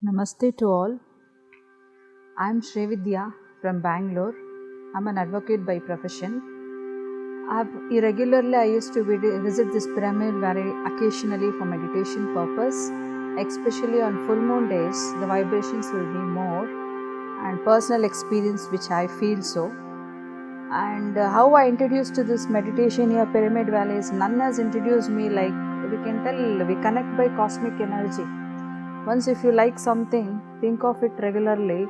Namaste to all. I am Srividya from Bangalore. I am an advocate by profession. I used to visit this pyramid very occasionally for meditation purpose. Especially on full moon days, the vibrations will be more, and personal experience which I feel so. And how I introduced to this meditation here, Pyramid Valley, is none has introduced me. Like we can tell, we connect by cosmic energy. Once if you like something, think of it regularly.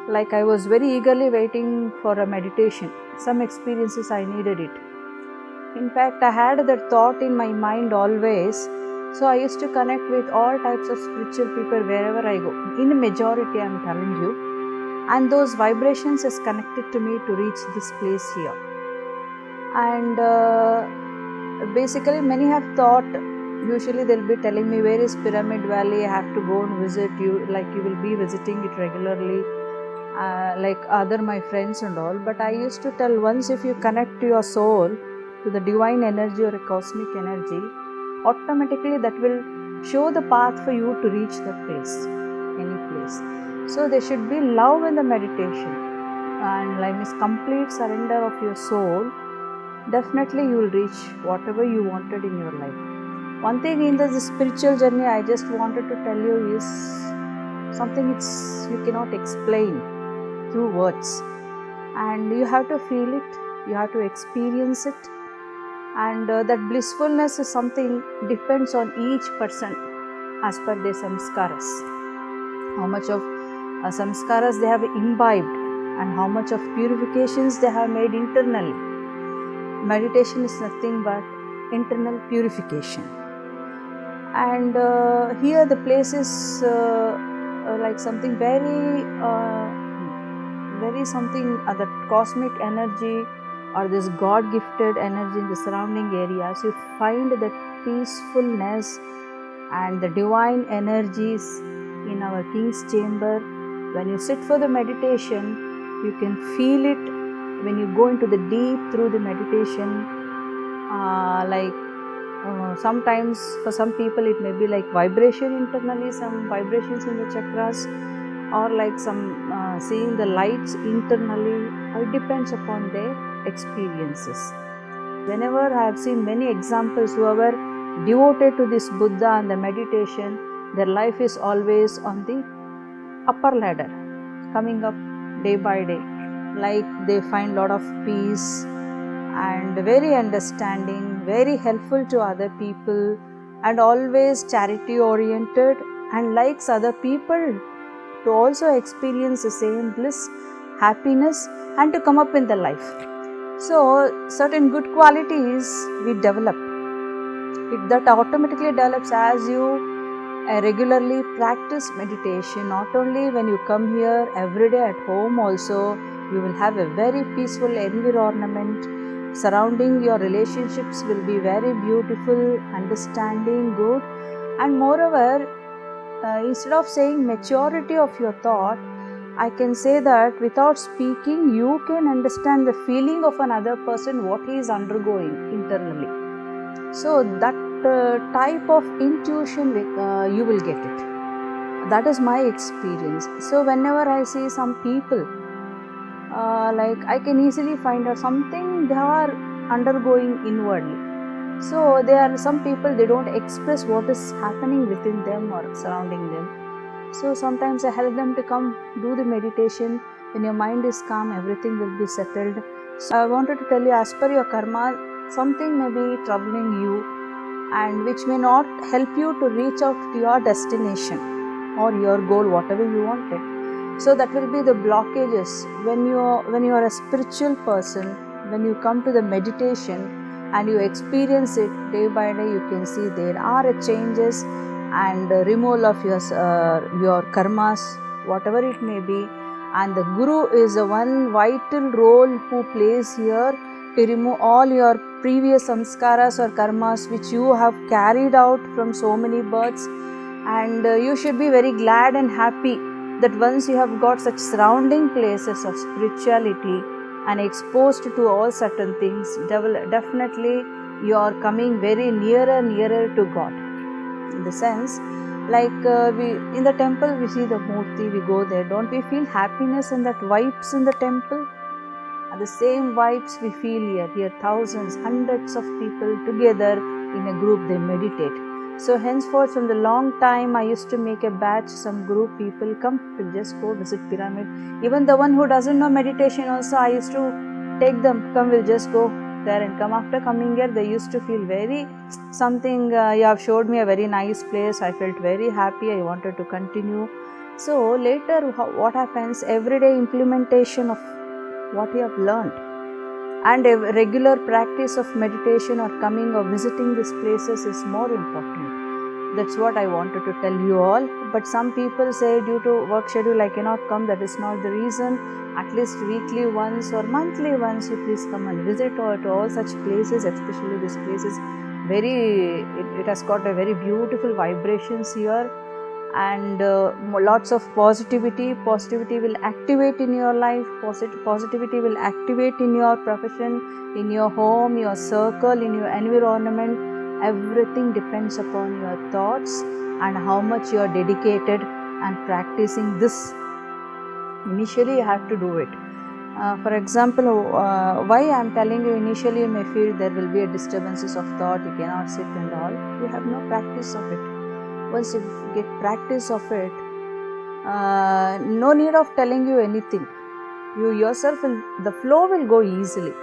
Like I was very eagerly waiting for a meditation. Some experiences I needed it. In fact, I had that thought in my mind always. So I used to connect with all types of spiritual people wherever I go. In a majority, I am telling you. And those vibrations is connected to me to reach this place here. And basically many have thought, usually they'll be telling me, where is Pyramid Valley, I have to go and visit you, like you will be visiting it regularly, like other my friends and all. But I used to tell, once if you connect your soul to the divine energy or a cosmic energy, automatically that will show the path for you to reach the place, any place. So there should be love in the meditation, and like this complete surrender of your soul. Definitely you will reach whatever you wanted in your life. One thing in the spiritual journey I just wanted to tell you is something you cannot explain through words, and you have to feel it, you have to experience it, and that blissfulness is something depends on each person as per their samskaras, how much of samskaras they have imbibed and how much of purifications they have made internally. Meditation is nothing but internal purification. And here the place is like something very something, that cosmic energy or this God gifted energy in the surrounding areas. You find that peacefulness and the divine energies in our King's Chamber. When you sit for the meditation, you can feel it when you go into the deep through the meditation. Sometimes for some people it may be like vibration internally, some vibrations in the chakras, or like some seeing the lights internally. It depends upon their experiences. Whenever I have seen many examples who are devoted to this Buddha and the meditation, their life is always on the upper ladder, coming up day by day. Like they find lot of peace and very understanding, very helpful to other people, and always charity oriented, and likes other people to also experience the same bliss, happiness, and to come up in the life. So certain good qualities we develop. That automatically develops as you regularly practice meditation. Not only when you come here, every day at home also, you will have a very peaceful environment. Surrounding your relationships will be very beautiful, understanding, good. And moreover, instead of saying maturity of your thought, I can say that without speaking, you can understand the feeling of another person, what he is undergoing internally. So that type of intuition you will get it. That is my experience. So whenever I see some people, like I can easily find out something they are undergoing inwardly. So there are some people, they don't express what is happening within them or surrounding them. So sometimes I help them to come do the meditation. When your mind is calm, everything will be settled. So I wanted to tell you, as per your karma, something may be troubling you and which may not help you to reach out to your destination or your goal, whatever you wanted. So that will be the blockages. When you are a spiritual person, when you come to the meditation and you experience it day by day, you can see there are changes and removal of your karmas, whatever it may be. And the Guru is the one vital role who plays here to remove all your previous samskaras or karmas which you have carried out from so many births. And you should be very glad and happy that once you have got such surrounding places of spirituality and exposed to all certain things, definitely you are coming very nearer to God. In the sense, Like we in the temple we see the murti, we go there. Don't we feel happiness and that vibes in the temple? And the same vibes we feel here. Here thousands, hundreds of people together in a group, they meditate. So henceforth, from the long time, I used to make a batch, some group people come, we'll just go visit pyramid. Even the one who doesn't know meditation also, I used to take them, come, we'll just go there and come. After coming here, they used to feel very something, you have showed me a very nice place, I felt very happy, I wanted to continue. So later what happens, everyday implementation of what you have learned and a regular practice of meditation or coming or visiting these places is more important. That's what I wanted to tell you all. But some people say due to work schedule I cannot come. That is not the reason. At least weekly once or monthly once you please come and visit to all such places, especially this place is very, it has got a very beautiful vibrations here. And lots of positivity will activate in your life, positivity will activate in your profession, in your home, your circle, in your environment. Everything depends upon your thoughts and how much you are dedicated and practicing this. Initially you have to do it. For example, why I am telling you, initially you may feel there will be a disturbances of thought, you cannot sit and all, you have no practice of it. Once you get practice of it, no need of telling you anything. You yourself the flow will go easily,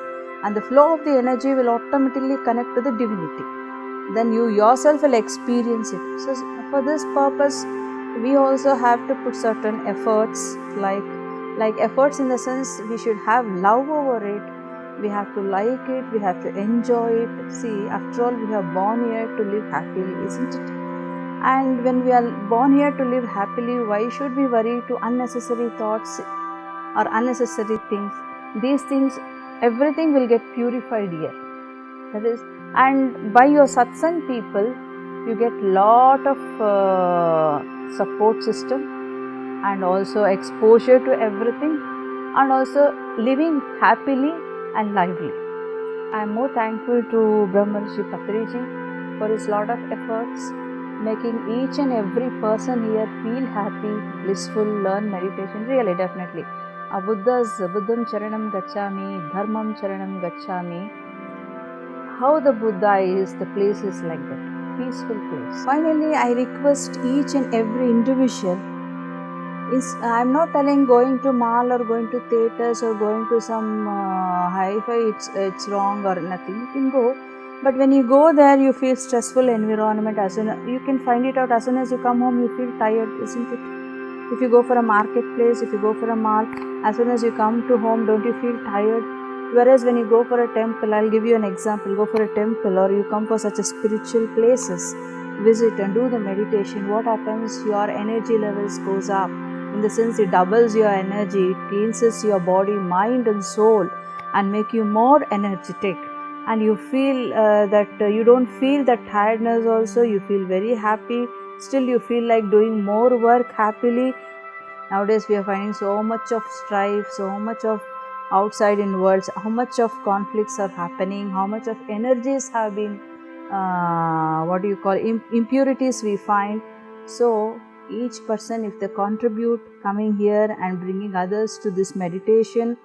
and the flow of the energy will automatically connect to the divinity. Then you yourself will experience it. So for this purpose, we also have to put certain efforts, like efforts in the sense we should have love over it. We have to like it, we have to enjoy it. See, after all, we are born here to live happily, isn't it? And when we are born here to live happily, why should we worry to unnecessary thoughts or unnecessary things? These things, everything will get purified here. That is, and by your satsang people, you get lot of support system and also exposure to everything, and also living happily and lively. I am more thankful to Brahmarshi Patriji for his lot of efforts, making each and every person here feel happy, blissful, learn meditation. Really, definitely. Buddham Charanam Gacchami, Dharmam Charanam Gacchami. How the Buddha is, the place is like that. Peaceful place. Finally, I request each and every individual. I am not telling going to mall or going to theatres or going to some hi-fi, it's wrong or nothing. You can go. But when you go there, you feel stressful environment. You can find it out as soon as you come home, you feel tired, isn't it? If you go for a marketplace, if you go for a mall, as soon as you come to home, don't you feel tired? Whereas when you go for a temple, I'll give you an example, go for a temple or you come for such a spiritual places, visit and do the meditation. What happens? Your energy levels goes up. In the sense, it doubles your energy, it cleanses your body, mind and soul and make you more energetic. And you feel that you don't feel that tiredness also, you feel very happy, still you feel like doing more work happily. Nowadays we are finding so much of strife, so much of outside in worlds, how much of conflicts are happening, how much of energies have been, impurities we find. So each person, if they contribute coming here and bringing others to this meditation,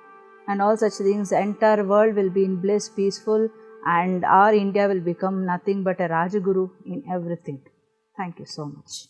and all such things, the entire world will be in bliss, peaceful, and our India will become nothing but a Rajaguru in everything. Thank you so much.